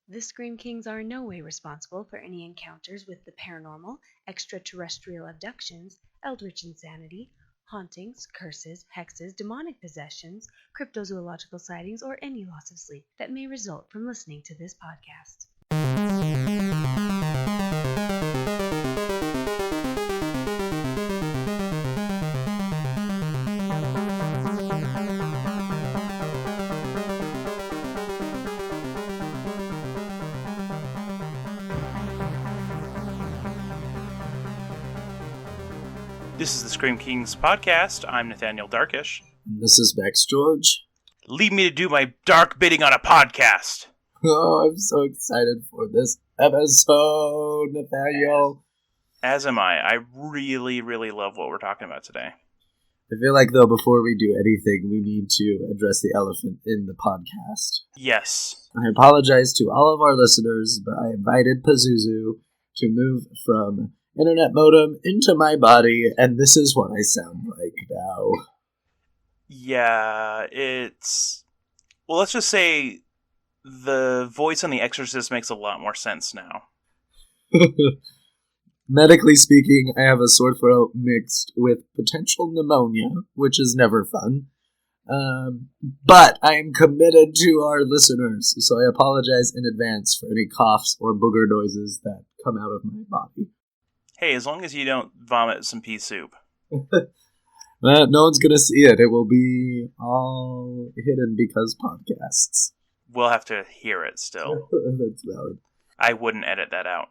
The Scream Kings are in no way responsible for any encounters with the paranormal, extraterrestrial abductions, eldritch insanity, hauntings, curses, hexes, demonic possessions, cryptozoological sightings, or any loss of sleep that may result from listening to this podcast. This is the Scream Kings podcast. I'm Nathaniel Darkish. This is Max George. Leave me to do my dark bidding on a podcast. Oh, I'm so excited for this episode, Nathaniel. As am I. I really, really love what we're talking about today. I feel like, though, before we do anything, we need to address the elephant in the podcast. Yes. I apologize to all of our listeners, but I invited Pazuzu to move from internet modem into my body, and this is what I sound like now. Yeah, it's... Well, let's just say the voice on The Exorcist makes a lot more sense now. Medically speaking, I have a sore throat mixed with potential pneumonia, which is never fun. But I am committed to our listeners, so I apologize in advance for any coughs or booger noises that come out of my body. Hey, as long as you don't vomit some pea soup. No one's going to see it. It will be all hidden because podcasts. We'll have to hear it still. That's valid. I wouldn't edit that out.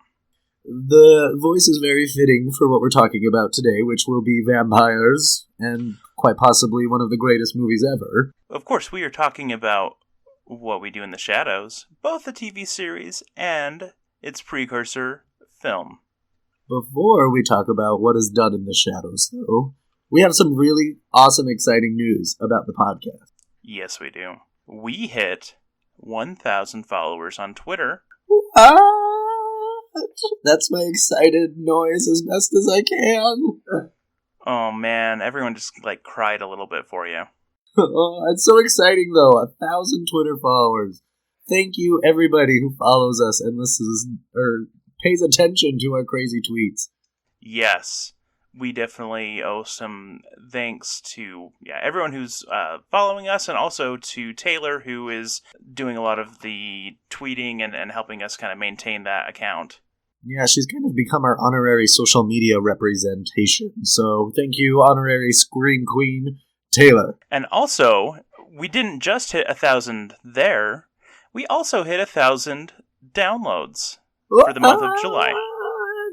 The voice is very fitting for what we're talking about today, which will be vampires, and quite possibly one of the greatest movies ever. Of course, we are talking about What We Do in the Shadows, both the TV series and its precursor film. Before we talk about what is done in the shadows, though, we have some really awesome, exciting news about the podcast. Yes, we do. We hit 1,000 followers on Twitter. What? That's my excited noise as best as I can. Oh man, everyone just cried a little bit for you. Oh, it's so exciting, though. 1,000 Twitter followers. Thank you, everybody who follows us and listens or pays attention to our crazy tweets. Yes, we definitely owe some thanks to everyone who's following us, and also to Taylor, who is doing a lot of the tweeting and helping us kind of maintain that account. Yeah, she's kind of become our honorary social media representation. So thank you, honorary Scream Queen, Taylor. And also, we didn't just hit 1,000 there. We also hit 1,000 downloads for the month of July.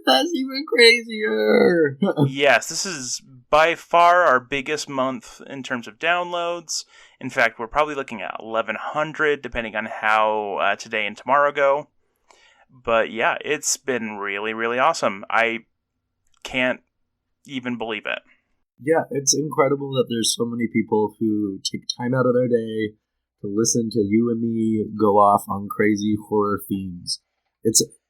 That's even crazier. Yes, this is by far our biggest month in terms of downloads. In fact, we're probably looking at 1,100, depending on how today and tomorrow go. But yeah, it's been really, really awesome. I can't even believe it. Yeah, it's incredible that there's so many people who take time out of their day to listen to you and me go off on crazy horror themes.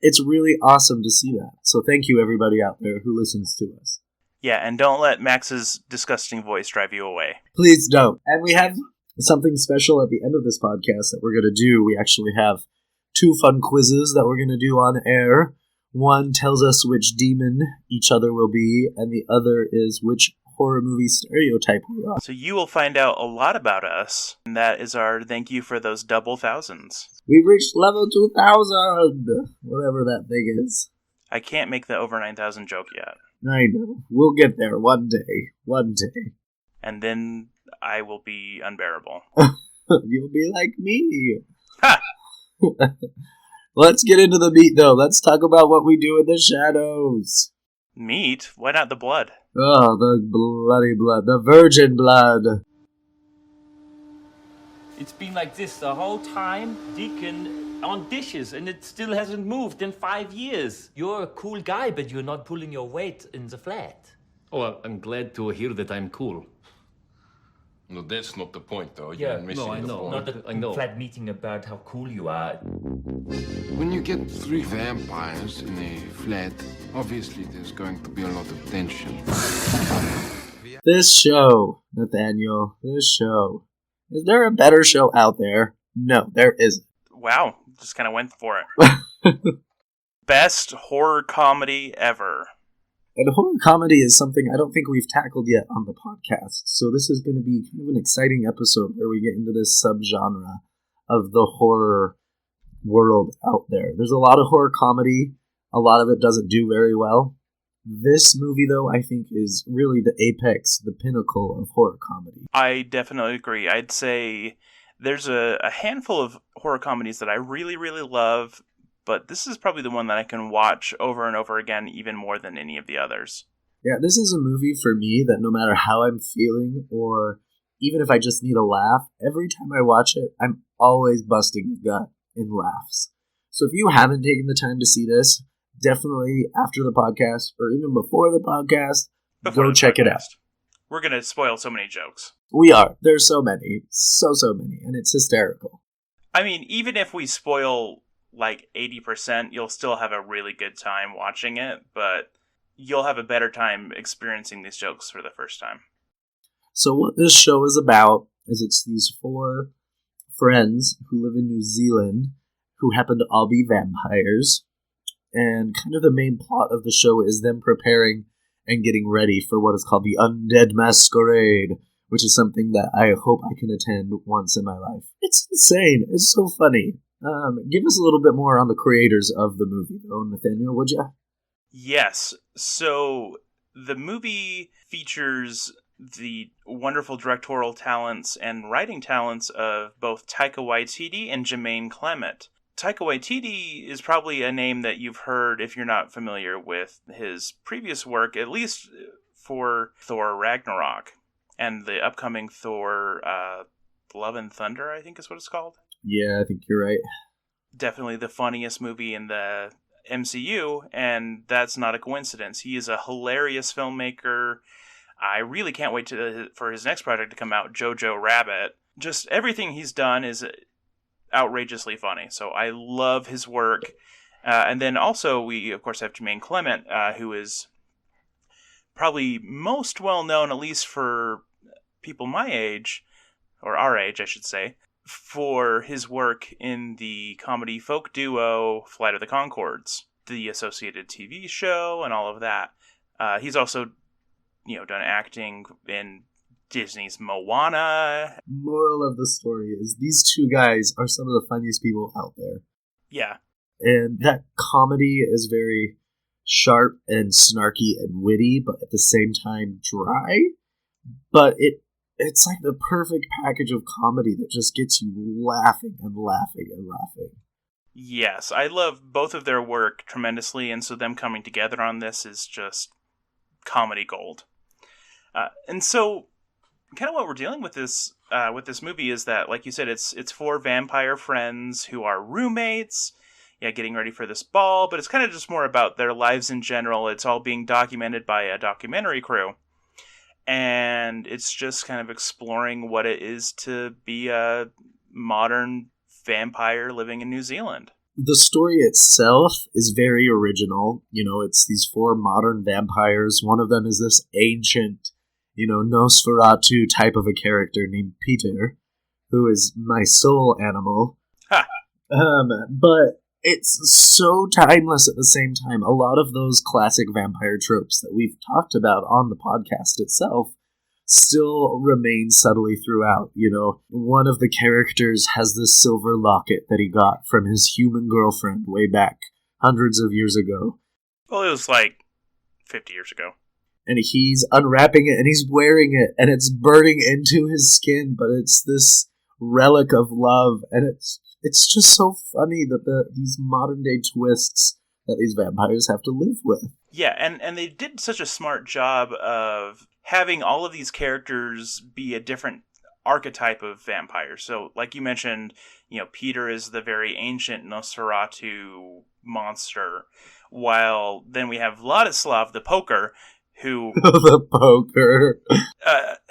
It's really awesome to see that. So thank you, everybody out there who listens to us. Yeah, and don't let Max's disgusting voice drive you away. Please don't. And we have something special at the end of this podcast that we're going to do. We actually have 2 fun quizzes that we're going to do on air. One tells us which demon each other will be, and the other is which horror movie stereotype we are. So you will find out a lot about us, and that is our thank you for those double thousands. We've reached level 2,000, whatever that thing is. I can't make the over 9,000 joke yet. I know. We'll get there one day. One day. And then I will be unbearable. You'll be like me. Ha! Let's get into the meat, though. Let's talk about what we do in the shadows. Meat? Why not the blood? Oh, the bloody blood. The virgin blood. It's been like this the whole time, Deacon, on dishes, and it still hasn't moved in 5 years. You're a cool guy, but you're not pulling your weight in the flat. Oh, I'm glad to hear that I'm cool. No, that's not the point, though. Yeah, You're missing no, I the know. point. Not I know. a flat meeting about how cool you are. When you get 3 vampires in a flat, obviously there's going to be a lot of tension. This show, Nathaniel, this show. Is there a better show out there? No, there isn't. Wow, just kind of went for it. Best horror comedy ever. And horror comedy is something I don't think we've tackled yet on the podcast. So this is going to be kind of an exciting episode where we get into this subgenre of the horror world out there. There's a lot of horror comedy. A lot of it doesn't do very well. This movie, though, I think is really the apex, the pinnacle of horror comedy. I definitely agree. I'd say there's a handful of horror comedies that I really, really love, but this is probably the one that I can watch over and over again, even more than any of the others. Yeah, this is a movie for me that no matter how I'm feeling, or even if I just need a laugh, every time I watch it, I'm always busting a gut in laughs. So if you haven't taken the time to see this, definitely after the podcast, or even before the podcast, go check it out. We're going to spoil so many jokes. We are. There's so many. So many. And it's hysterical. I mean, even if we spoil like 80%, you'll still have a really good time watching it, but you'll have a better time experiencing these jokes for the first time. So what this show is about is it's these 4 friends who live in New Zealand who happen to all be vampires. And kind of the main plot of the show is them preparing and getting ready for what is called the Undead Masquerade, which is something that I hope I can attend once in my life. It's insane. It's so funny. Give us a little bit more on the creators of the movie, though, Nathaniel, would you? Yes. So the movie features the wonderful directorial talents and writing talents of both Taika Waititi and Jermaine Clement. Taika Waititi is probably a name that you've heard if you're not familiar with his previous work, at least for Thor Ragnarok and the upcoming Thor Love and Thunder, I think is what it's called. Yeah, I think you're right. Definitely the funniest movie in the MCU, and that's not a coincidence. He is a hilarious filmmaker. I really can't wait for his next project to come out, Jojo Rabbit. Just everything he's done is outrageously funny, so I love his work. And then also we, of course, have Jermaine Clement, who is probably most well known, at least for people my age, or our age, I should say, for his work in the comedy folk duo Flight of the Conchords, the associated TV show, and all of that. He's also, done acting in Disney's Moana. Moral of the story is these 2 guys are some of the funniest people out there. Yeah. And that comedy is very sharp and snarky and witty, but at the same time dry. But it's like the perfect package of comedy that just gets you laughing and laughing and laughing. Yes, I love both of their work tremendously, and so them coming together on this is just comedy gold. And so, kind of what we're dealing with this movie is that, like you said, it's 4 vampire friends who are roommates, getting ready for this ball, but it's kind of just more about their lives in general. It's all being documented by a documentary crew. And it's just kind of exploring what it is to be a modern vampire living in New Zealand. The story itself is very original. It's these 4 modern vampires. One of them is this ancient, Nosferatu type of a character named Peter, who is my soul animal. Ha! But it's so timeless at the same time. A lot of those classic vampire tropes that we've talked about on the podcast itself still remain subtly throughout. One of the characters has this silver locket that he got from his human girlfriend way back hundreds of years ago. Well, it was like 50 years ago. And he's unwrapping it and he's wearing it and it's burning into his skin, but it's this relic of love, and it's just so funny that these modern day twists that these vampires have to live with. Yeah, and they did such a smart job of having all of these characters be a different archetype of vampire. So, like you mentioned, Peter is the very ancient Nosferatu monster, while then we have Vladislav the Poker, who the Poker,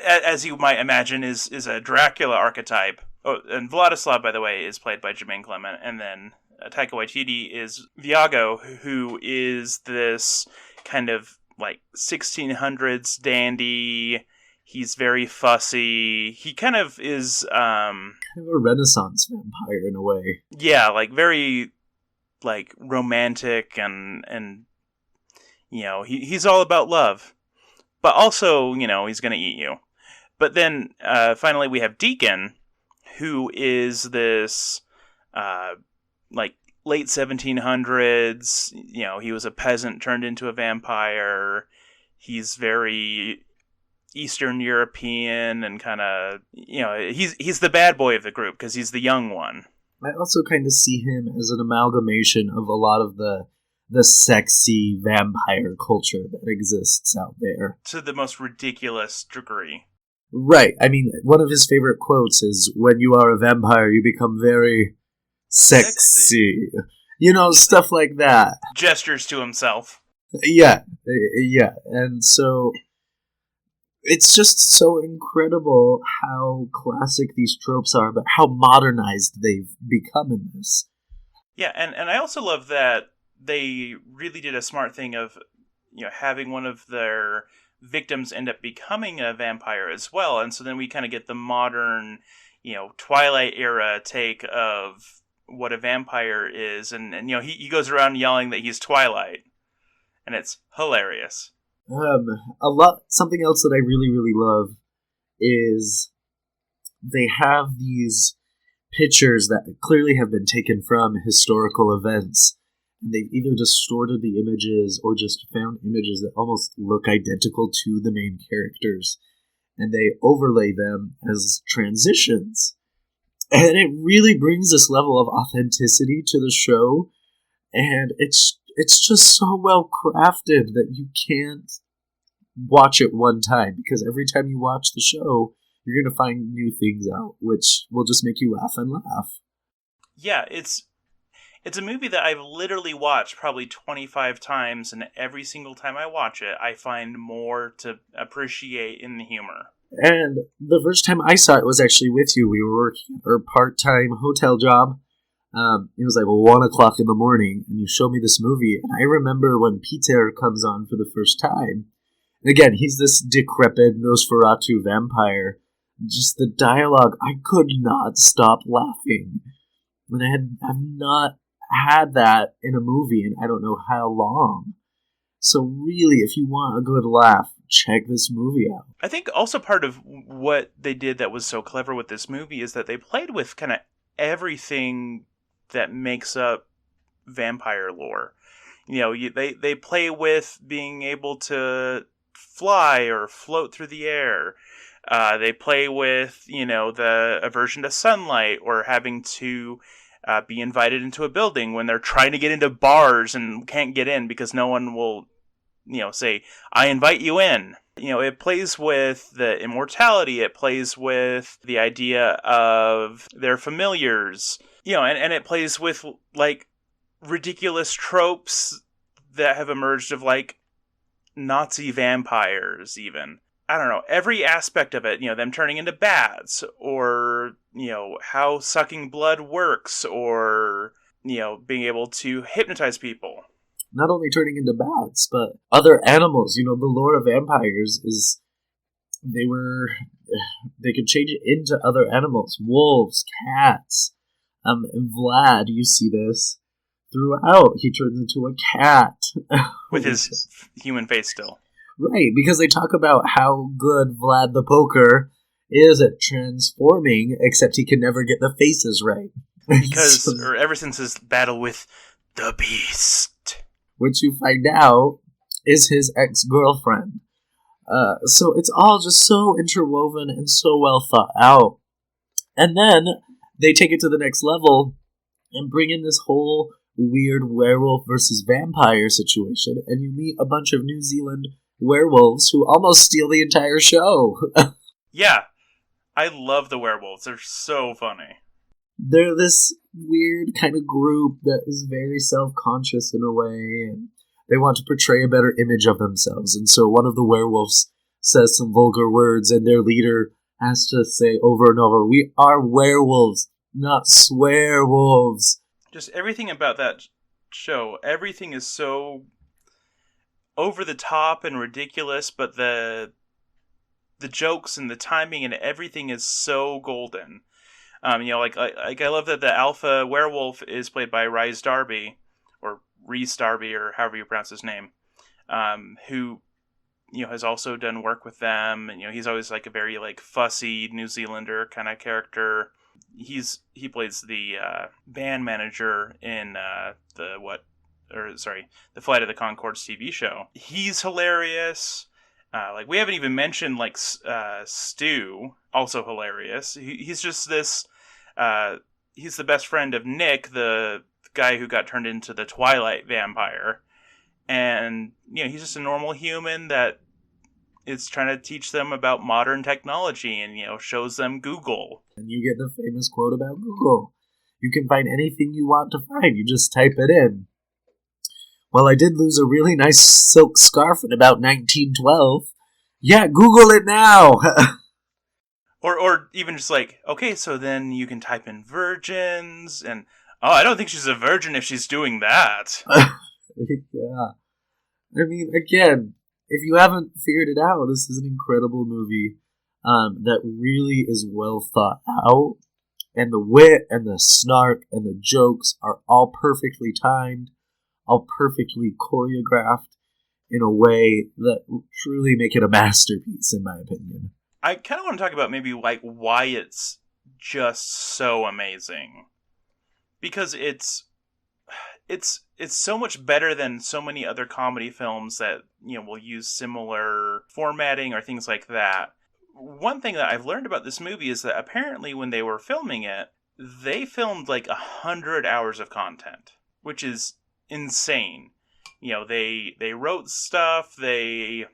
as you might imagine, is a Dracula archetype. Oh, and Vladislav, by the way, is played by Jermaine Clement, and then Taika Waititi is Viago, who is this kind of like 1600s dandy. He's very fussy. He kind of is, Kind of a Renaissance vampire in a way. yeah, like very, like, romantic and he's all about love. But also, he's going to eat you. But then, finally, we have Deacon, who is this, like, late 1700s. He was a peasant turned into a vampire. He's very Eastern European and kind of, he's the bad boy of the group because he's the young one. I also kind of see him as an amalgamation of a lot of the sexy vampire culture that exists out there. To the most ridiculous degree. Right. I mean, one of his favorite quotes is, "When you are a vampire, you become very sexy." Stuff like that. Gestures to himself. Yeah. And so it's just so incredible how classic these tropes are, but how modernized they've become in this. Yeah, and I also love that they really did a smart thing of, having one of their victims end up becoming a vampire as well. And so then we kind of get the modern, Twilight era take of what a vampire is. And he goes around yelling that he's Twilight. And it's hilarious. Something else that I really, really love is they have these pictures that clearly have been taken from historical events. And they've either distorted the images or just found images that almost look identical to the main characters. And they overlay them as transitions. And it really brings this level of authenticity to the show. And it's just so well crafted that you can't watch it one time. Because every time you watch the show, you're going to find new things out, which will just make you laugh and laugh. Yeah, it's a movie that I've literally watched probably 25 times, and every single time I watch it, I find more to appreciate in the humor. And the first time I saw it was actually with you. We were working our part-time hotel job. It was like 1 o'clock in the morning, and you showed me this movie. And I remember when Peter comes on for the first time. And again, he's this decrepit Nosferatu vampire. Just the dialogue, I could not stop laughing. And I've not had that in a movie in I don't know how long. So really, if you want a good laugh, check this movie out. I think also part of what they did that was so clever with this movie is that they played with kind of everything that makes up vampire lore. They play with being able to fly or float through the air. They play with, the aversion to sunlight or having to be invited into a building when they're trying to get into bars and can't get in because no one will, say, "I invite you in." It plays with the immortality. It plays with the idea of their familiars, and it plays with, like, ridiculous tropes that have emerged of, like, Nazi vampires, even. I don't know, every aspect of it, them turning into bats, or, how sucking blood works, or, being able to hypnotize people. Not only turning into bats, but other animals. The lore of vampires is they could change it into other animals. Wolves, cats. And Vlad, you see this throughout. He turns into a cat. With his human face still. Right, because they talk about how good Vlad the Poker is at transforming, except he can never get the faces right. Because, or ever since his battle with the Beast. Which you find out is his ex-girlfriend. So it's all just so interwoven and so well thought out. And then they take it to the next level and bring in this whole weird werewolf versus vampire situation, and you meet a bunch of New Zealand werewolves who almost steal the entire show. Yeah, I love the werewolves. They're so funny. They're this weird kind of group that is very self-conscious in a way, and they want to portray a better image of themselves. And so one of the werewolves says some vulgar words, and their leader has to say over and over, "We are werewolves, not swearwolves." Just everything about that show, everything is so over the top and ridiculous, but the the jokes and the timing and everything is so golden. Like I love that the alpha werewolf is played by Rhys Darby, or Rhys Darby, or however you pronounce his name, who has also done work with them, and he's always like a very like fussy New Zealander kind of character. He plays the band manager in the Flight of the Conchords TV show. He's hilarious. Like we haven't even mentioned like Stu, also hilarious. He's just this. He's the best friend of Nick, the guy who got turned into the Twilight vampire, and he's just a normal human that is trying to teach them about modern technology, and shows them Google. And you get the famous quote about Google: "You can find anything you want to find. You just type it in." Well, I did lose a really nice silk scarf in about 1912. Yeah, Google it now! Or even just like, okay, so then you can type in virgins, and, oh, I don't think she's a virgin if she's doing that. Yeah. I mean, again, if you haven't figured it out, this is an incredible movie that really is well thought out, and the wit and the snark and the jokes are all perfectly timed, all perfectly choreographed in a way that truly make it a masterpiece, in my opinion. I kind of want to talk about maybe like why it's just so amazing, because it's so much better than so many other comedy films that will use similar formatting or things like that. One thing that I've learned about this movie is that apparently when they were filming it, they filmed like 100 hours of content, which is insane. They wrote stuff, they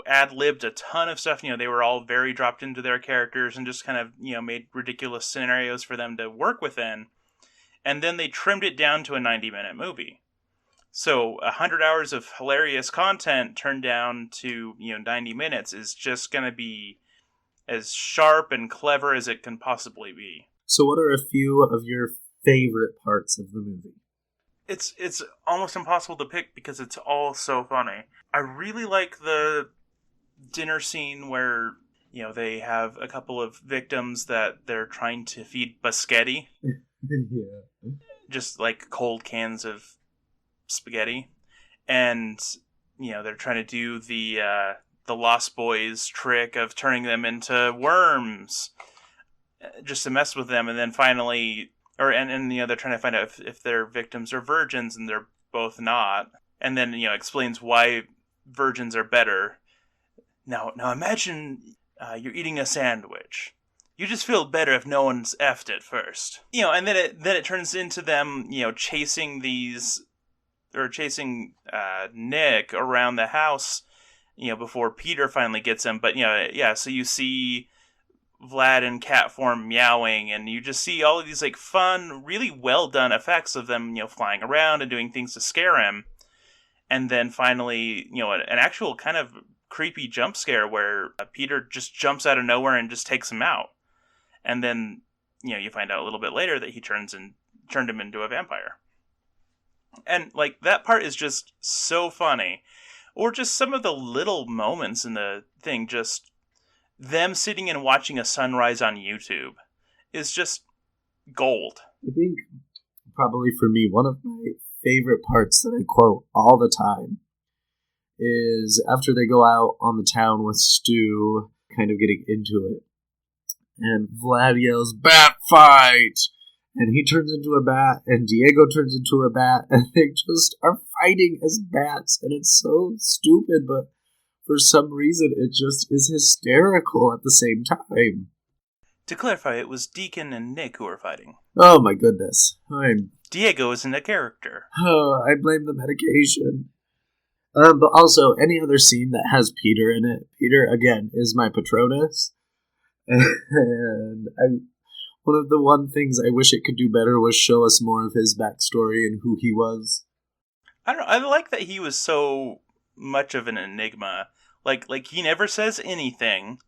ad-libbed a ton of stuff. They were all very dropped into their characters and just kind of made ridiculous scenarios for them to work within, and then they trimmed it down to a 90-minute movie. So 100 hours of hilarious content turned down to 90 minutes is just going to be as sharp and clever as it can possibly be. So what are a few of your favorite parts of the movie? It's almost impossible to pick because it's all so funny. I really like the dinner scene where, they have a couple of victims that they're trying to feed biscotti. Yeah. Just like cold cans of spaghetti. And, they're trying to do the Lost Boys trick of turning them into worms just to mess with them. And then finally... they're trying to find out if their victims are virgins, and they're both not. And then, explains why virgins are better. Now imagine you're eating a sandwich. You just feel better if no one's effed it first. And then it turns into them, chasing Nick around the house, before Peter finally gets him. But, so you see Vlad in cat form meowing, and you just see all of these like fun, really well done effects of them, flying around and doing things to scare him. And then finally, an actual kind of creepy jump scare where Peter just jumps out of nowhere and just takes him out. And then, you find out a little bit later that he turned him into a vampire. And like that part is just so funny. Or just some of the little moments in the thing, just them sitting and watching a sunrise on YouTube is just gold. I think probably for me, one of my favorite parts that I quote all the time is after they go out on the town with Stu, kind of getting into it, and Vlad yells, "Bat fight!" And he turns into a bat, and Diego turns into a bat, and they just are fighting as bats, and it's so stupid, but for some reason, it just is hysterical at the same time. To clarify, it was Deacon and Nick who were fighting. Oh my goodness. Diego isn't a character. Oh, I blame the medication. But also, any other scene that has Peter in it, Peter, again, is my Patronus. And one of the one things I wish it could do better was show us more of his backstory and who he was. I don't know, I like that he was so much of an enigma. Like he never says anything,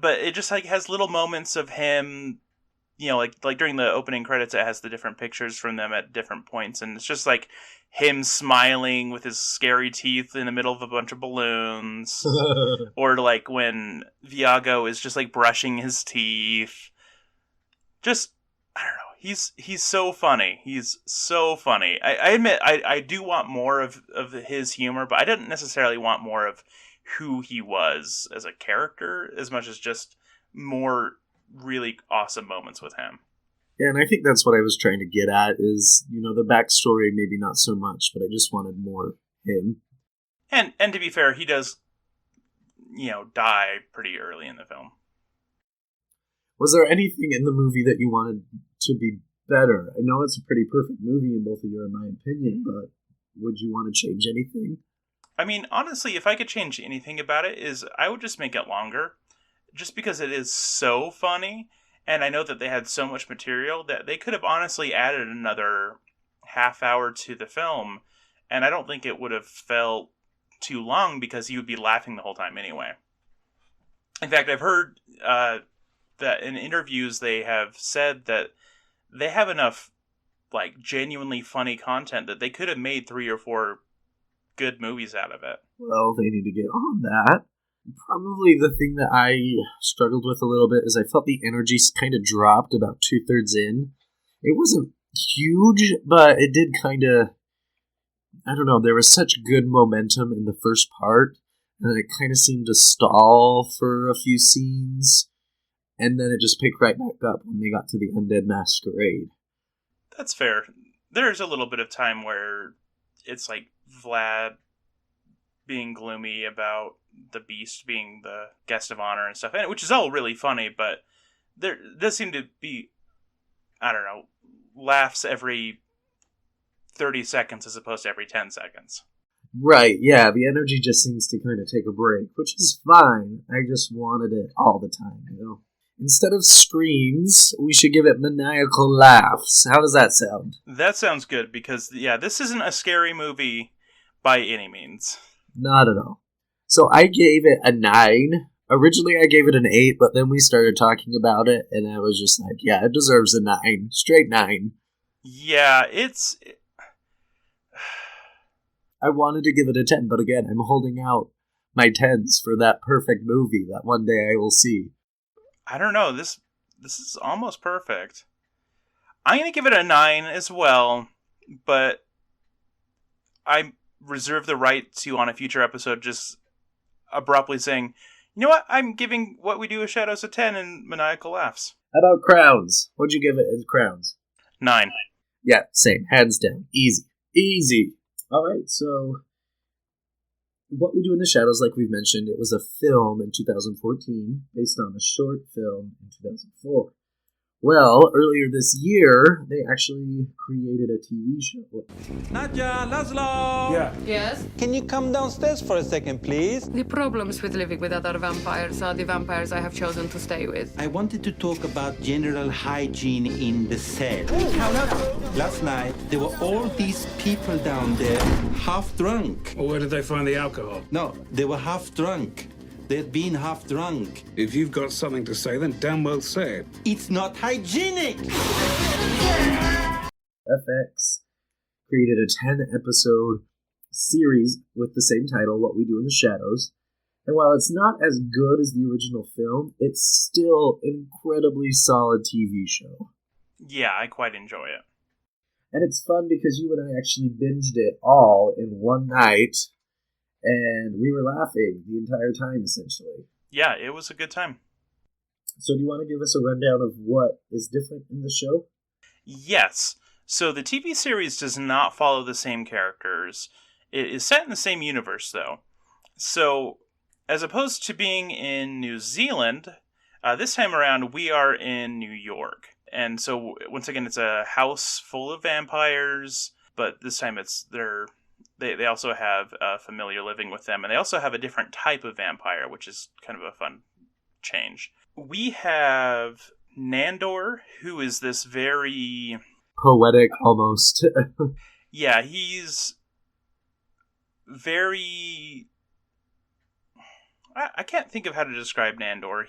but it just like has little moments of him you know, like during the opening credits, it has the different pictures from them at different points, and it's just like him smiling with his scary teeth in the middle of a bunch of balloons, or like when Viago is just like brushing his teeth. Just, I don't know. He's so funny. He's so funny. I admit I do want more of his humor, but I didn't necessarily want more of who he was as a character as much as just more really awesome moments with him. Yeah, and I think that's what I was trying to get at is, you know, the backstory maybe not so much, but I just wanted more him. And to be fair, he does, you know, die pretty early in the film. Was there anything in the movie that you wanted to be better? I know it's a pretty perfect movie in both of you, in my opinion, but would you want to change anything? I mean, honestly, if I could change anything about it, is I would just make it longer. Just because it is so funny, and I know that they had so much material that they could have honestly added another half hour to the film, and I don't think it would have felt too long because you would be laughing the whole time anyway. In fact, I've heard that in interviews they have said that they have enough like genuinely funny content that they could have made 3 or 4 good movies out of it. Well, they need to get on that. Probably the thing that I struggled with a little bit is I felt the energy kind of dropped about 2/3 in. It wasn't huge, but it did kind of, I don't know, there was such good momentum in the first part, and it kind of seemed to stall for a few scenes, and then it just picked right back up when they got to the Undead Masquerade. That's fair. There's a little bit of time where it's like Vlad being gloomy about the Beast being the guest of honor and stuff, and which is all really funny, but there does seem to be, I don't know, laughs every 30 seconds as opposed to every 10 seconds. Right, yeah, the energy just seems to kind of take a break, which is fine. I just wanted it all the time, you know? Instead of screams, we should give it maniacal laughs. How does that sound? That sounds good, because, yeah, this isn't a scary movie by any means. Not at all. So I gave it a 9. Originally I gave it an 8, but then we started talking about it, and I was just like, yeah, it deserves a 9. Straight 9. Yeah, I wanted to give it a 10, but again, I'm holding out my 10s for that perfect movie that one day I will see. I don't know, this is almost perfect. I'm going to give it a 9 as well, but I reserve the right to, on a future episode, just abruptly saying, you know what, I'm giving What We Do with Shadows a 10 and maniacal laughs. How about crowns? What'd you give it as crowns? 9. Yeah, same. Hands down. Easy. Easy. Alright, so What We Do in the Shadows, like we've mentioned, it was a film in 2014 based on a short film in 2004. Well, earlier this year, they actually created a TV show. Nadja, Laszlo! Yeah. Yes? Can you come downstairs for a second, please? The problems with living with other vampires are the vampires I have chosen to stay with. I wanted to talk about general hygiene in the cell. Last night, there were all these people down there, half drunk. Well, where did they find the alcohol? No, they were half drunk. They'd been half drunk. If you've got something to say, then damn well say it. It's not hygienic! FX created a 10-episode series with the same title, What We Do in the Shadows. And while it's not as good as the original film, it's still an incredibly solid TV show. Yeah, I quite enjoy it. And it's fun because you and I actually binged it all in one night, and we were laughing the entire time, essentially. Yeah, it was a good time. So do you want to give us a rundown of what is different in the show? Yes. So the TV series does not follow the same characters. It is set in the same universe, though. So, as opposed to being in New Zealand, this time around we are in New York. And so, once again, it's a house full of vampires, but this time they also have a familiar living with them, and they also have a different type of vampire, which is kind of a fun change. We have Nandor, who is this very... poetic, almost. Yeah, he's very... I can't think of how to describe Nandor.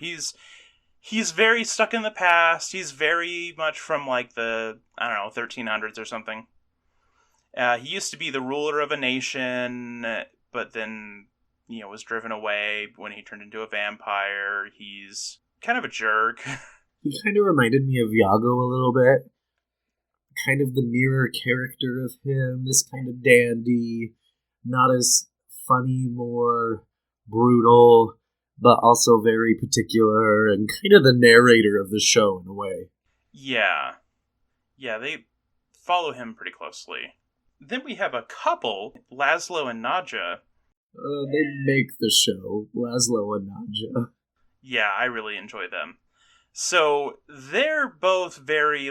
He's very stuck in the past. He's very much from like the, I don't know, 1300s or something. He used to be the ruler of a nation, but then, was driven away when he turned into a vampire. He's kind of a jerk. He kind of reminded me of Iago a little bit. Kind of the mirror character of him, this kind of dandy, not as funny, more brutal, but also very particular, and kind of the narrator of the show in a way. Yeah. Yeah, they follow him pretty closely. Then we have a couple, Laszlo and Nadja. They make the show, Laszlo and Nadja. Yeah, I really enjoy them. So, they're both very,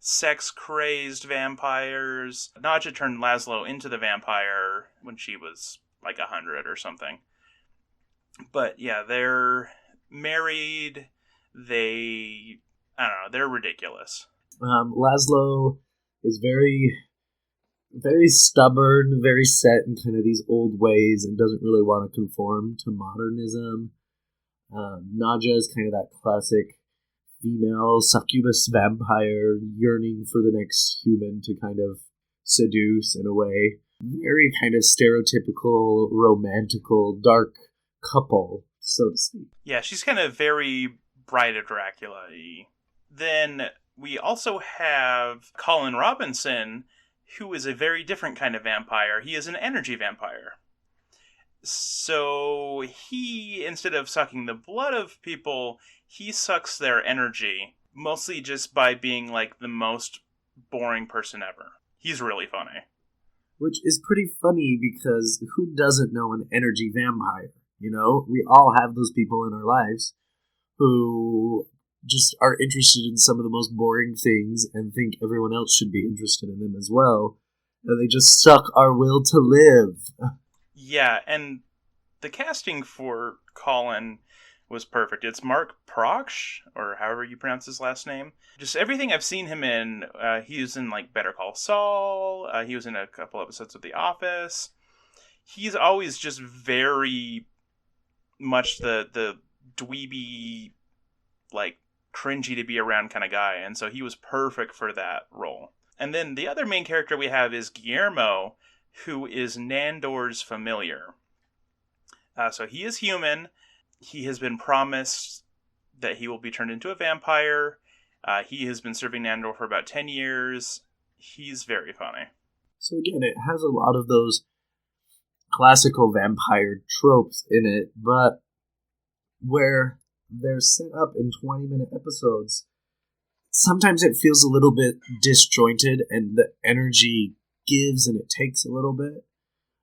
sex-crazed vampires. Nadja turned Laszlo into the vampire when she was, 100 or something. But, yeah, they're married. I don't know, they're ridiculous. Laszlo is very, very stubborn, very set in kind of these old ways and doesn't really want to conform to modernism. Nadja is kind of that classic female succubus vampire yearning for the next human to kind of seduce in a way. Very kind of stereotypical, romantical, dark couple, so to speak. Yeah, she's kind of very Bride of Dracula-y. Then we also have Colin Robinson, who is a very different kind of vampire. He is an energy vampire. So he, instead of sucking the blood of people, he sucks their energy, mostly just by being the most boring person ever. He's really funny. Which is pretty funny because who doesn't know an energy vampire? We all have those people in our lives who just are interested in some of the most boring things and think everyone else should be interested in them as well. And they just suck our will to live. Yeah, and the casting for Colin was perfect. It's Mark Proksch, or however you pronounce his last name. Just everything I've seen him in, he was in Better Call Saul, he was in a couple episodes of The Office. He's always just very much the dweeby, cringy to be around kind of guy, and so he was perfect for that role. And then the other main character we have is Guillermo, who is Nandor's familiar. So he is human. He has been promised that he will be turned into a vampire. He has been serving Nandor for about 10 years. He's very funny. So again, it has a lot of those classical vampire tropes in it, but where they're set up in 20-minute episodes, sometimes it feels a little bit disjointed and the energy gives and it takes a little bit.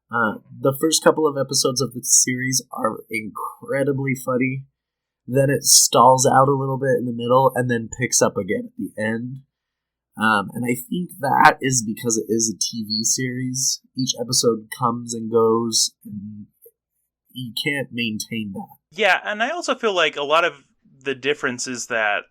The first couple of episodes of the series are incredibly funny. Then it stalls out a little bit in the middle and then picks up again at the end. And I think that is because it is a TV series. Each episode comes and goes, and you can't maintain that. Yeah, and I also feel like a lot of the difference is that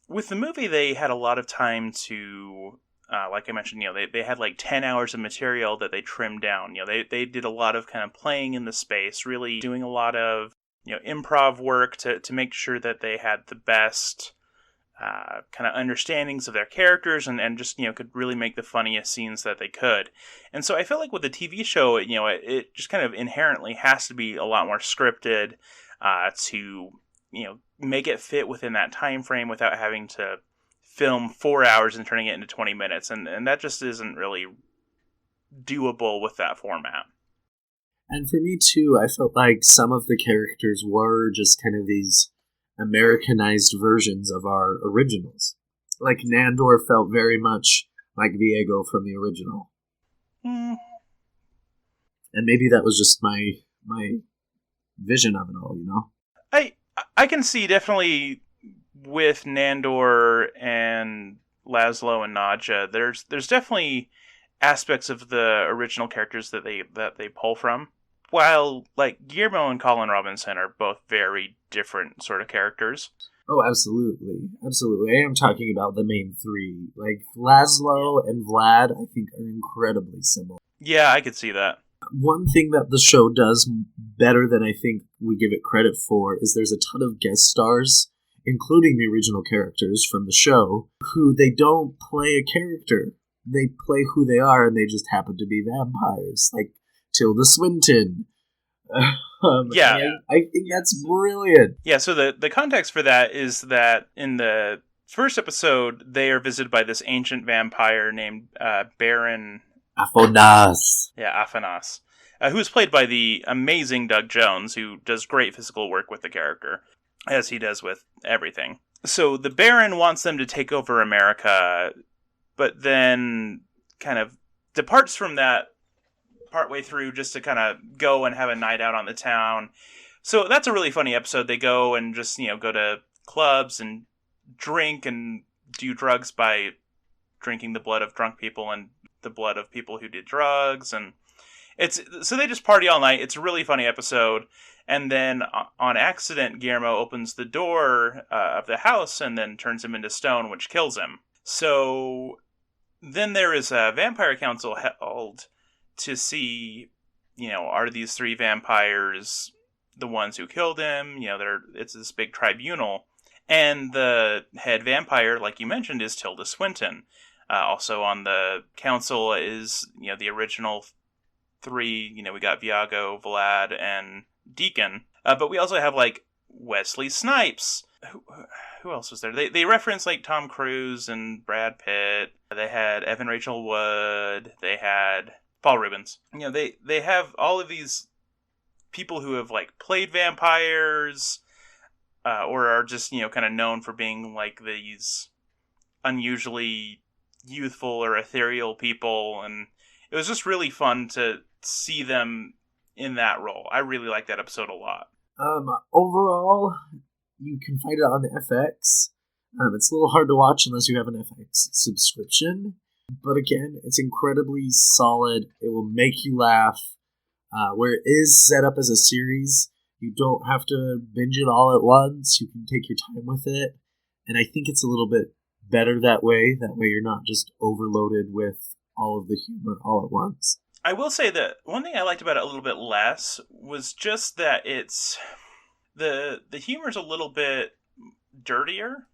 with the movie, they had a lot of time to, like I mentioned, they had 10 hours of material that they trimmed down. They did a lot of kind of playing in the space, really doing a lot of, improv work to make sure that they had the best kind of understandings of their characters and just, could really make the funniest scenes that they could. And so I feel like with the TV show, it just kind of inherently has to be a lot more scripted to, make it fit within that time frame without having to film 4 hours and turning it into 20 minutes. And that just isn't really doable with that format. And for me, too, I felt like some of the characters were just kind of these Americanized versions of our originals. Like Nandor felt very much like Viego from the original. And maybe that was just my vision of it all, I can see definitely with Nandor and Laszlo and Nadja, there's definitely aspects of the original characters that they pull from. While Guillermo and Colin Robinson are both very different sort of characters. Oh, absolutely. Absolutely. I am talking about the main three. Laszlo and Vlad, I think, are incredibly similar. Yeah, I could see that. One thing that the show does better than I think we give it credit for is there's a ton of guest stars, including the original characters from the show, who they don't play a character. They play who they are, and they just happen to be vampires, like Tilda Swinton. I think that's brilliant. Yeah, so the context for that is that in the first episode, they are visited by this ancient vampire named Baron Aphanas. Yeah, Aphanas, who is played by the amazing Doug Jones, who does great physical work with the character, as he does with everything. So the Baron wants them to take over America, but then kind of departs from that partway through just to kind of go and have a night out on the town. So that's a really funny episode. They go and just, go to clubs and drink and do drugs by drinking the blood of drunk people and the blood of people who did drugs, and so they just party all night. It's a really funny episode, and then on accident Guillermo opens the door of the house and then turns him into stone, which kills him. So then there is a vampire council held to see, are these three vampires the ones who killed him? It's this big tribunal, and the head vampire, like you mentioned, is Tilda Swinton. Also on the council is, the original three. We got Viago, Vlad, and Deacon. But we also have, Wesley Snipes. Who else was there? They reference, Tom Cruise and Brad Pitt. They had Evan Rachel Wood. They had Paul Rubens. They have all of these people who have, played vampires, or are just, kind of known for being, these unusually youthful or ethereal people, and it was just really fun to see them in that role. I really like that episode a lot. Overall, you can find it on FX. It's a little hard to watch unless you have an FX subscription, but again, it's incredibly solid. It will make you laugh. Where it is set up as a series, you don't have to binge it all at once. You can take your time with it, and I think it's a little bit better that way. That way you're not just overloaded with all of the humor all at once. I will say that one thing I liked about it a little bit less was just that it's the humor's a little bit dirtier.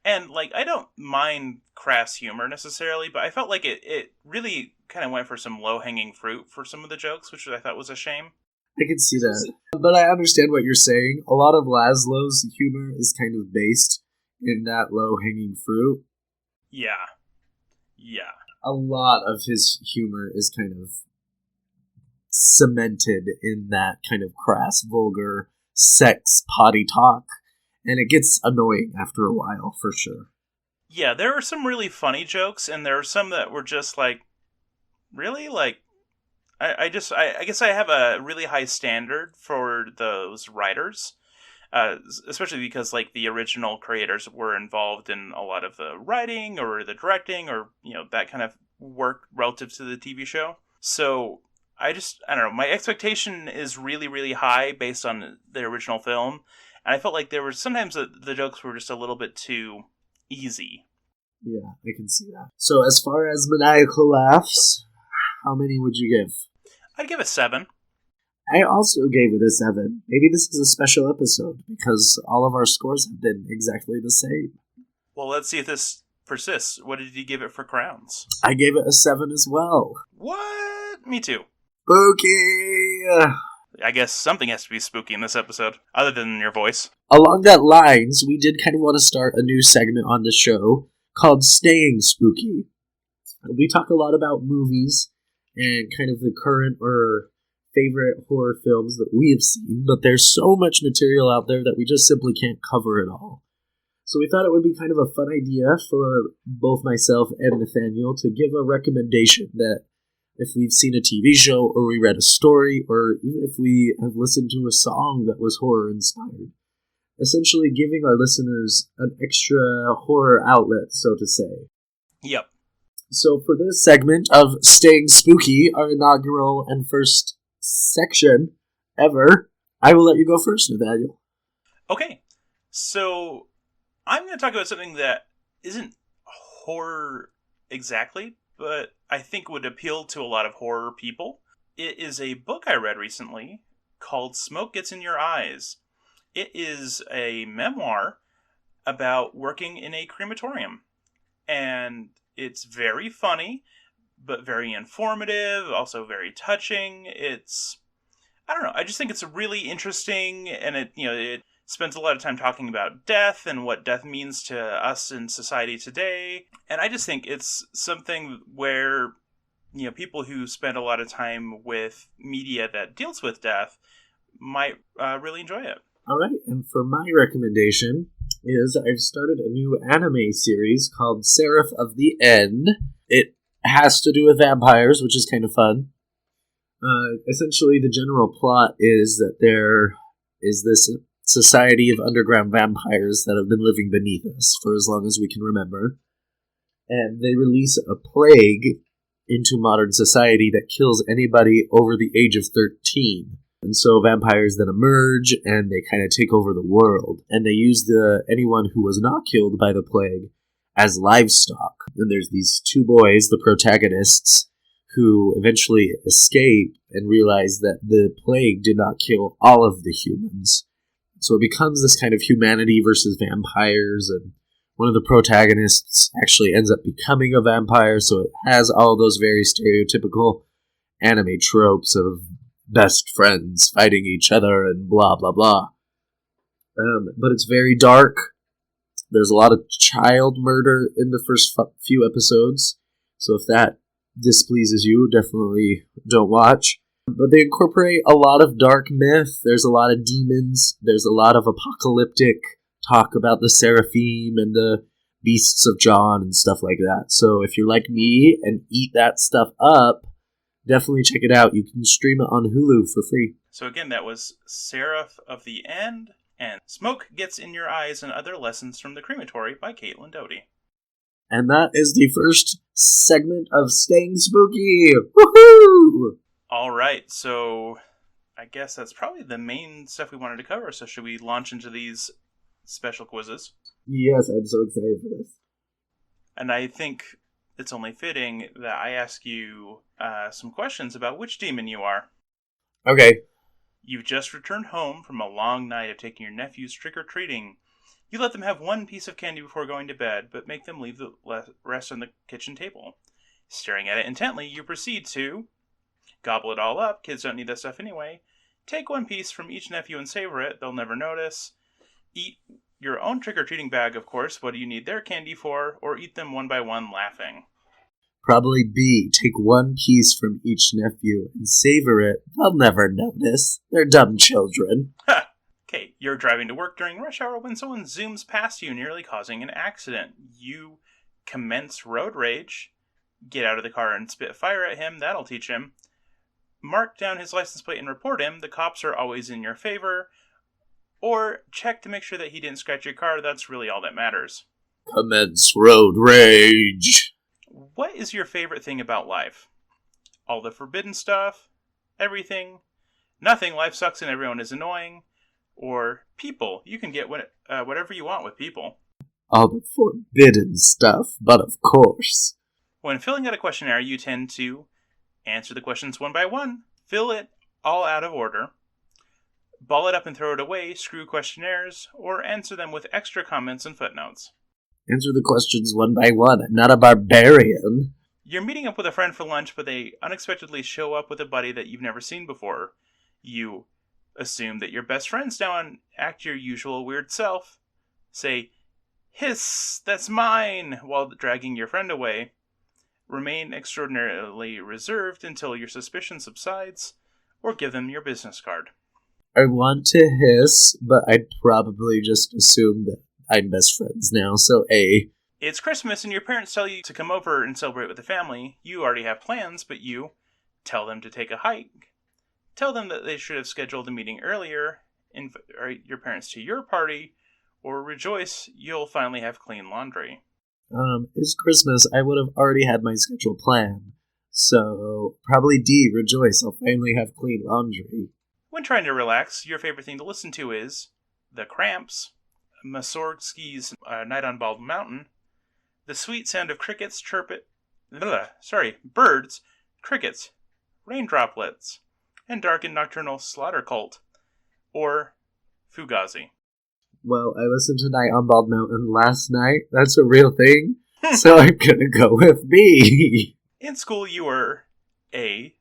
And I don't mind crass humor necessarily, but I felt like it really kind of went for some low-hanging fruit for some of the jokes, which I thought was a shame. I can see that. But I understand what you're saying. A lot of Laszlo's humor is kind of based in that low-hanging fruit. Yeah. A lot of his humor is kind of cemented in that kind of crass, vulgar, sex, potty talk, and it gets annoying after a while, for sure. Yeah, there were some really funny jokes, and there were some that were just really? I guess I have a really high standard for those writers. Especially because the original creators were involved in a lot of the writing or the directing or that kind of work relative to the TV show. So I don't know, my expectation is really, really high based on the original film, and I felt like there were sometimes the jokes were just a little bit too easy. Yeah, I can see that. So as far as maniacal laughs, how many would you give? I'd give it 7. I also gave it a 7. Maybe this is a special episode, because all of our scores have been exactly the same. Well, let's see if this persists. What did you give it for crowns? I gave it a 7 as well. What? Me too. Spooky! I guess something has to be spooky in this episode, other than your voice. Along that lines, we did kind of want to start a new segment on the show called Staying Spooky. We talk a lot about movies and kind of the current or favorite horror films that we have seen, but there's so much material out there that we just simply can't cover it all. So we thought it would be kind of a fun idea for both myself and Nathaniel to give a recommendation that if we've seen a TV show or we read a story or even if we have listened to a song that was horror inspired, essentially giving our listeners an extra horror outlet, so to say. Yep. So for this segment of Staying Spooky, our inaugural and first section ever, I will let you go first, Nathaniel. Okay, so I'm going to talk about something that isn't horror exactly, but I think would appeal to a lot of horror people. It is a book I read recently called Smoke Gets in Your Eyes. It is a memoir about working in a crematorium. And it's very funny, but very informative, also very touching. I don't know, I just think it's really interesting, and it spends a lot of time talking about death and what death means to us in society today. And I just think it's something where, people who spend a lot of time with media that deals with death might really enjoy it. All right, and for my recommendation is I've started a new anime series called Seraph of the End. It has to do with vampires, which is kind of fun. Essentially, the general plot is that there is this society of underground vampires that have been living beneath us for as long as we can remember. And they release a plague into modern society that kills anybody over the age of 13. And so vampires then emerge, and they kind of take over the world. And they use anyone who was not killed by the plague as livestock. And there's these two boys, the protagonists, who eventually escape and realize that the plague did not kill all of the humans. So it becomes this kind of humanity versus vampires, and one of the protagonists actually ends up becoming a vampire, so it has all those very stereotypical anime tropes of best friends fighting each other and blah, blah, blah. But it's very dark. There's a lot of child murder in the first few episodes, so if that displeases you, definitely don't watch. But they incorporate a lot of dark myth. There's a lot of demons. There's a lot of apocalyptic talk about the seraphim and the beasts of John and stuff like that. So if you're like me and eat that stuff up, definitely check it out. You can stream it on Hulu for free. So again, that was Seraph of the End and Smoke Gets in Your Eyes and Other Lessons from the Crematory by Caitlin Doty. And that is the first segment of Staying Spooky. Woohoo! All right, so I guess that's probably the main stuff we wanted to cover. So should we launch into these special quizzes? Yes, I'm so excited for this. And I think it's only fitting that I ask you some questions about which demon you are. Okay. You've just returned home from a long night of taking your nephews trick-or-treating. You let them have one piece of candy before going to bed, but make them leave the rest on the kitchen table. Staring at it intently, you proceed to gobble it all up. Kids don't need that stuff anyway. Take one piece from each nephew and savor it. They'll never notice. Eat your own trick-or-treating bag, of course. What do you need their candy for? Or eat them one by one, laughing. Probably B. Take one piece from each nephew and savor it. They'll never notice. They're dumb children. Ha! Okay, you're driving to work during rush hour when someone zooms past you, nearly causing an accident. You commence road rage. Get out of the car and spit fire at him. That'll teach him. Mark down his license plate and report him. The cops are always in your favor. Or check to make sure that he didn't scratch your car. That's really all that matters. Commence road rage. What is your favorite thing about life? All the forbidden stuff? Everything? Nothing. Life sucks and everyone is annoying? Or people? You can get whatever you want with people. All the forbidden stuff, but of course. When filling out a questionnaire, you tend to answer the questions one by one, fill it all out of order, ball it up and throw it away, screw questionnaires, or answer them with extra comments and footnotes. Answer the questions one by one. I'm not a barbarian. You're meeting up with a friend for lunch, but they unexpectedly show up with a buddy that you've never seen before. You assume that your best friend's now and act your usual weird self. Say, "Hiss, that's mine," while dragging your friend away. Remain extraordinarily reserved until your suspicion subsides, or give them your business card. I want to hiss, but I'd probably just assume that I'm best friends now, so A. It's Christmas and your parents tell you to come over and celebrate with the family. You already have plans, but you tell them to take a hike. Tell them that they should have scheduled a meeting earlier, invite your parents to your party, or rejoice you'll finally have clean laundry. It's Christmas. I would have already had my schedule planned. So, probably D, rejoice. I'll finally have clean laundry. When trying to relax, your favorite thing to listen to is The Cramps, Mussorgsky's Night on Bald Mountain, the sweet sound of birds, crickets, rain droplets, and dark and nocturnal slaughter cult, or Fugazi. Well, I listened to Night on Bald Mountain last night. That's a real thing. So I'm gonna go with B. In school, you were A,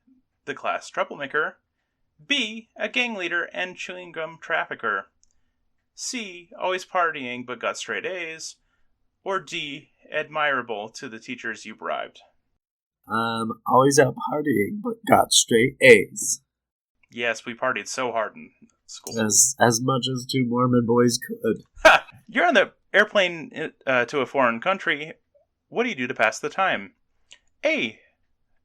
the class troublemaker, B, a gang leader and chewing gum trafficker, C, always partying but got straight A's, or D, admirable to the teachers you bribed. Always out partying but got straight A's. Yes, we partied so hard in school. As much as two Mormon boys could. Ha! You're on the airplane to a foreign country. What do you do to pass the time? A,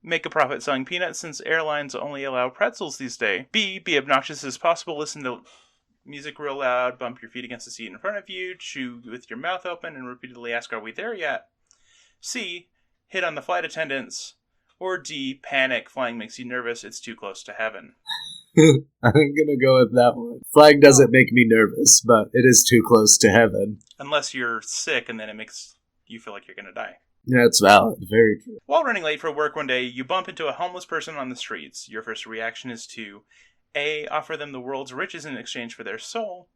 make a profit selling peanuts since airlines only allow pretzels these days. B, be obnoxious as possible, listen to music real loud, bump your feet against the seat in front of you, chew with your mouth open, and repeatedly ask, are we there yet? C, hit on the flight attendants. Or D, panic, flying makes you nervous, it's too close to heaven. I'm gonna go with that one. Flying doesn't make me nervous, but it is too close to heaven. Unless you're sick and then it makes you feel like you're gonna die. That's valid. Very true. While running late for work one day, you bump into a homeless person on the streets. Your first reaction is to A, offer them the world's riches in exchange for their soul.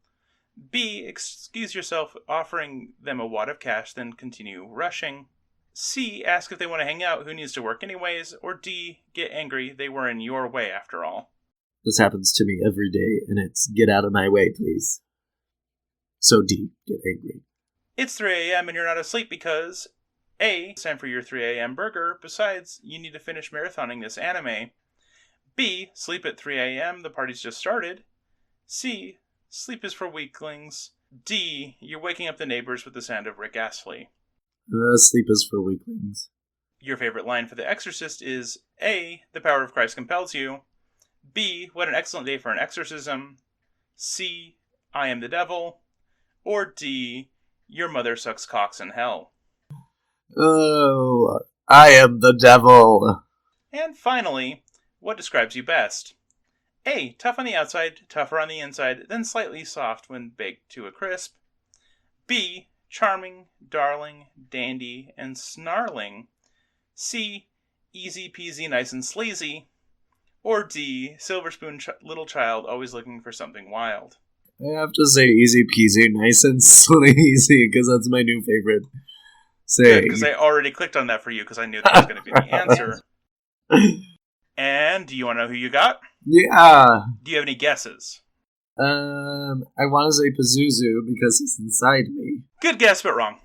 B, excuse yourself offering them a wad of cash, then continue rushing. C, ask if they want to hang out, who needs to work anyways. Or D, get angry, they were in your way after all. This happens to me every day, and it's get out of my way, please. So D, get angry. It's 3 a.m. and you're not asleep because A, it's time for your 3 a.m. burger. Besides, you need to finish marathoning this anime. B, sleep at 3 a.m. The party's just started. C, sleep is for weaklings. D, you're waking up the neighbors with the sound of Rick Astley. Sleep is for weaklings. Your favorite line for The Exorcist is A, the power of Christ compels you. B, what an excellent day for an exorcism. C, I am the devil. Or D, your mother sucks cocks in hell. Oh, I am the devil. And finally, what describes you best? A, tough on the outside, tougher on the inside, then slightly soft when baked to a crisp. B, charming, darling, dandy, and snarling. C, easy peasy, nice and sleazy. Or D, silver spoon little child, always looking for something wild. I have to say easy peasy, nice and sleazy, because that's my new favorite saying. Good, because I already clicked on that for you, because I knew that was going to be the answer. And do you want to know who you got? Yeah. Do you have any guesses? I want to say Pazuzu, because he's inside me. Good guess, but wrong.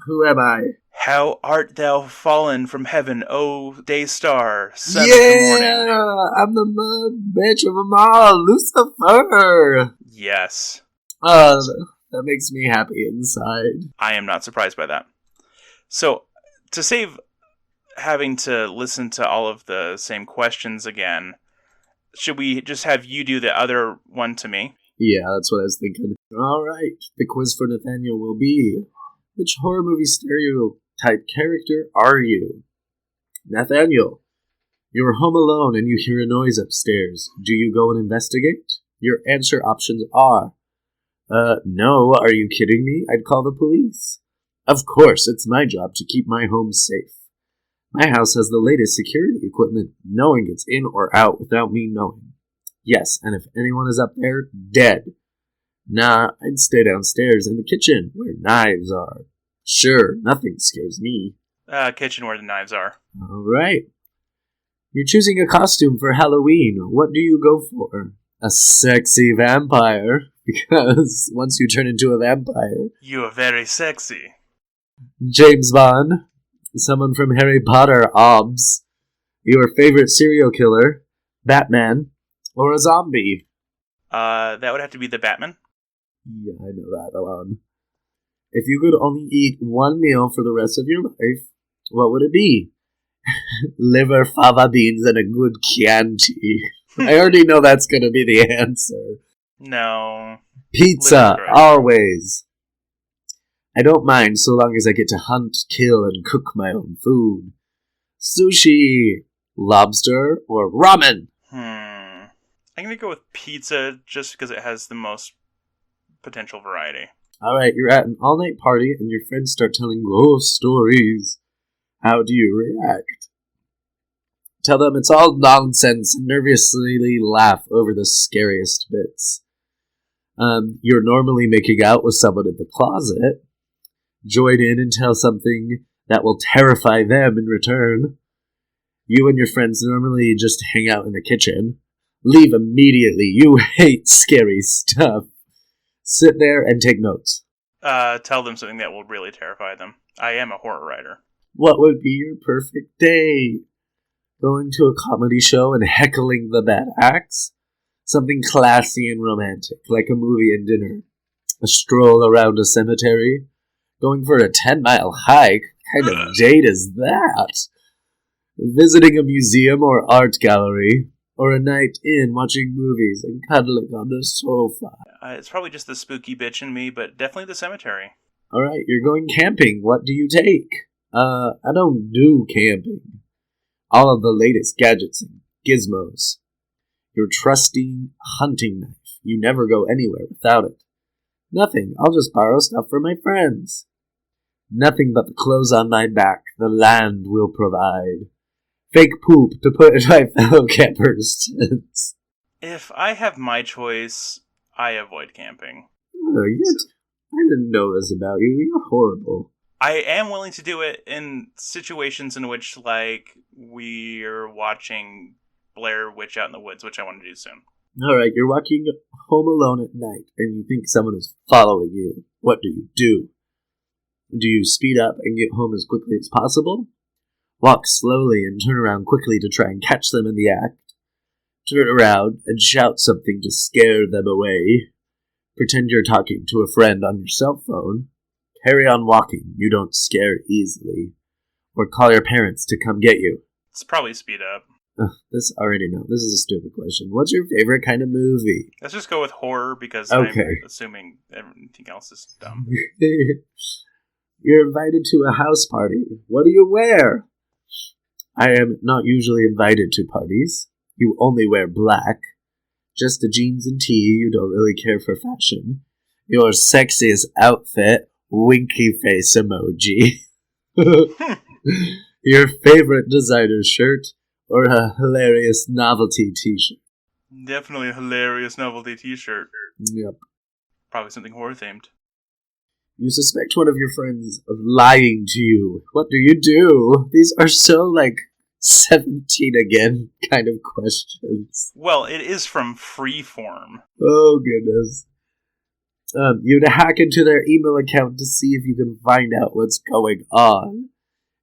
Who am I? How art thou fallen from heaven, O day star, son of the morning? Yeah, I'm the bitch of them all, Lucifer. Yes. That makes me happy inside. I am not surprised by that. So, to save having to listen to all of the same questions again, should we just have you do the other one to me? Yeah, that's what I was thinking. Alright, the quiz for Nathaniel will be, which horror movie stereotype character are you? Nathaniel, you're home alone and you hear a noise upstairs. Do you go and investigate? Your answer options are, no, are you kidding me? I'd call the police. Of course, it's my job to keep my home safe. My house has the latest security equipment. No one gets in or out without me knowing. Yes, and if anyone is up there, dead. Nah, I'd stay downstairs in the kitchen, where knives are. Sure, nothing scares me. Kitchen where the knives are. Alright. You're choosing a costume for Halloween. What do you go for? A sexy vampire. Because once you turn into a vampire... You are very sexy. James Bond. Someone from Harry Potter, Obbs. Your favorite serial killer. Batman. Or a zombie. That would have to be the Batman. Yeah, I know that alone. If you could only eat one meal for the rest of your life, what would it be? Liver, fava beans, and a good Chianti. I already know that's going to be the answer. No. Pizza, always. I don't mind so long as I get to hunt, kill, and cook my own food. Sushi, lobster, or ramen? I'm going to go with pizza just because it has the most potential variety. Alright, you're at an all-night party and your friends start telling ghost stories. How do you react? Tell them it's all nonsense and nervously laugh over the scariest bits. You're normally making out with someone in the closet. Join in and tell something that will terrify them in return. You and your friends normally just hang out in the kitchen. Leave immediately. You hate scary stuff. Sit there and take notes. Tell them something that will really terrify them. I am a horror writer. What would be your perfect day? Going to a comedy show and heckling the bad acts? Something classy and romantic, like a movie and dinner. A stroll around a cemetery? Going for a 10-mile hike? What kind of date is that? Visiting a museum or art gallery? Or a night in watching movies and cuddling on the sofa? It's probably just the spooky bitch in me, but definitely the cemetery. Alright, you're going camping. What do you take? I don't do camping. All of the latest gadgets and gizmos. Your trusty hunting knife. You never go anywhere without it. Nothing. I'll just borrow stuff from my friends. Nothing but the clothes on my back. The land will provide. Fake poop to put in my fellow campers' tents. If I have my choice, I avoid camping. Oh, I didn't know this about you. You're horrible. I am willing to do it in situations in which, like, we're watching Blair Witch Out in the Woods, which I want to do soon. Alright, you're walking home alone at night, and you think someone is following you. What do? Do you speed up and get home as quickly as possible? Walk slowly and turn around quickly to try and catch them in the act? Turn around and shout something to scare them away? Pretend you're talking to a friend on your cell phone? Carry on walking, you don't scare easily. Or call your parents to come get you. It's probably speed up. This is a stupid question. What's your favorite kind of movie? Let's just go with horror because Okay. I'm assuming everything else is dumb. You're invited to a house party. What do you wear? I am not usually invited to parties. You only wear black. Just the jeans and tee. You don't really care for fashion. Your sexiest outfit. Winky face emoji. Your favorite designer shirt. Or a hilarious novelty t-shirt. Definitely a hilarious novelty t-shirt. Yep. Probably something horror themed. You suspect one of your friends of lying to you. What do you do? These are so, 17 again kind of questions. Well, it is from Freeform. Oh, goodness. You'd hack into their email account to see if you can find out what's going on.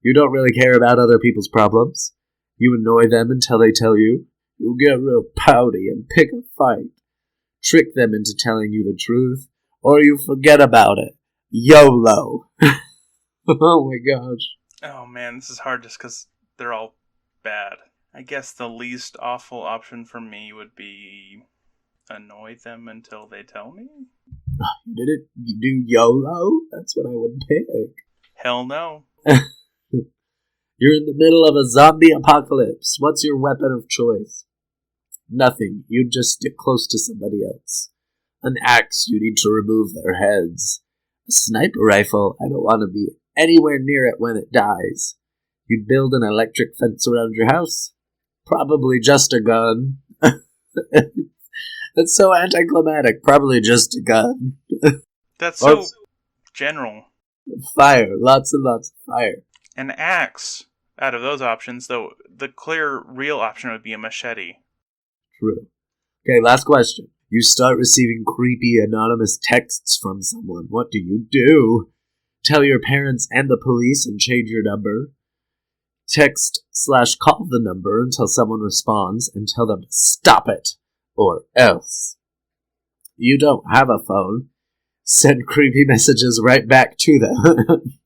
You don't really care about other people's problems. You annoy them until they tell you. You get real pouty and pick a fight. Trick them into telling you the truth, or you forget about it. YOLO. Oh my gosh. Oh man, this is hard just because they're all bad. I guess the least awful option for me would be annoy them until they tell me. You did it? You do YOLO? That's what I would pick. Hell no. You're in the middle of a zombie apocalypse. What's your weapon of choice? Nothing. You'd just stick close to somebody else. An axe, you need to remove their heads. A sniper rifle, I don't want to be anywhere near it when it dies. You'd build an electric fence around your house? Probably just a gun. That's so anticlimactic. Probably just a gun. That's so general. Fire. Lots and lots of fire. An axe. Out of those options, though, the clear, real option would be a machete. True. Okay, last question. You start receiving creepy anonymous texts from someone. What do? Tell your parents and the police and change your number. Text/call the number until someone responds and tell them to stop it, or else. You don't have a phone. Send creepy messages right back to them.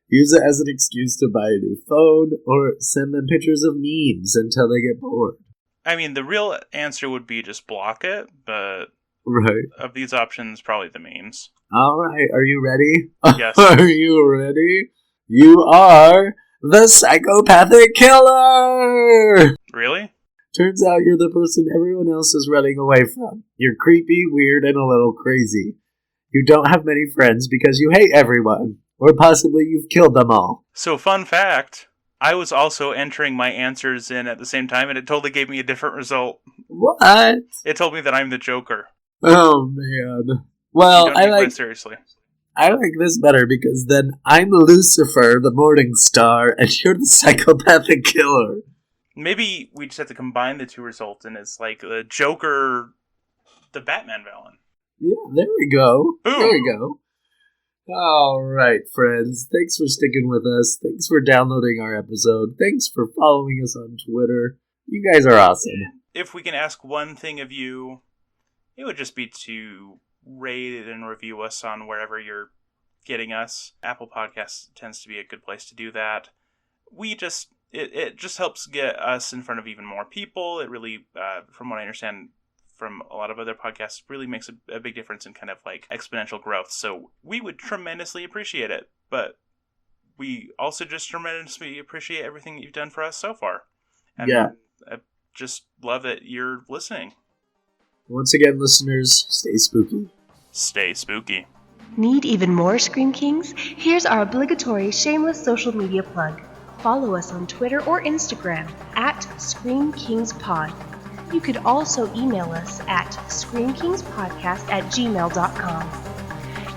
Use it as an excuse to buy a new phone, or send them pictures of memes until they get bored. I mean, the real answer would be just block it, but right. Of these options, probably the memes. Alright, are you ready? Yes. Are you ready? You are the psychopathic killer! Really? Turns out you're the person everyone else is running away from. You're creepy, weird, and a little crazy. You don't have many friends because you hate everyone. Or possibly you've killed them all. So, fun fact, I was also entering my answers in at the same time, and it totally gave me a different result. What? It told me that I'm the Joker. Oh, man. Well, Don't take it seriously. I like this better because then I'm Lucifer, the Morning Star, and you're the psychopathic killer. Maybe we just have to combine the two results, and it's like the Joker, the Batman villain. Yeah, there we go. Boom. There we go. All right, friends. Thanks for sticking with us. Thanks for downloading our episode. Thanks for following us on Twitter. You guys are awesome. If we can ask one thing of you, it would just be to rate and review us on wherever you're getting us. Apple Podcasts tends to be a good place to do that. It just helps get us in front of even more people. It really, from what I understand from a lot of other podcasts, really makes a big difference in kind of like exponential growth. So we would tremendously appreciate it. But we also just tremendously appreciate everything that you've done for us so far. And yeah. I just love that you're listening. Once again, listeners, stay spooky. Stay spooky. Need even more Scream Kings? Here's our obligatory shameless social media plug. Follow us on Twitter or Instagram at ScreamKingsPod. You could also email us at screamkingspodcast@gmail.com.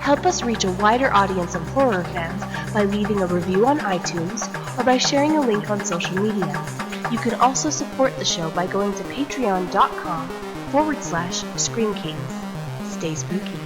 Help us reach a wider audience of horror fans by leaving a review on iTunes or by sharing a link on social media. You can also support the show by going to patreon.com/ScreamKings. Stay spooky.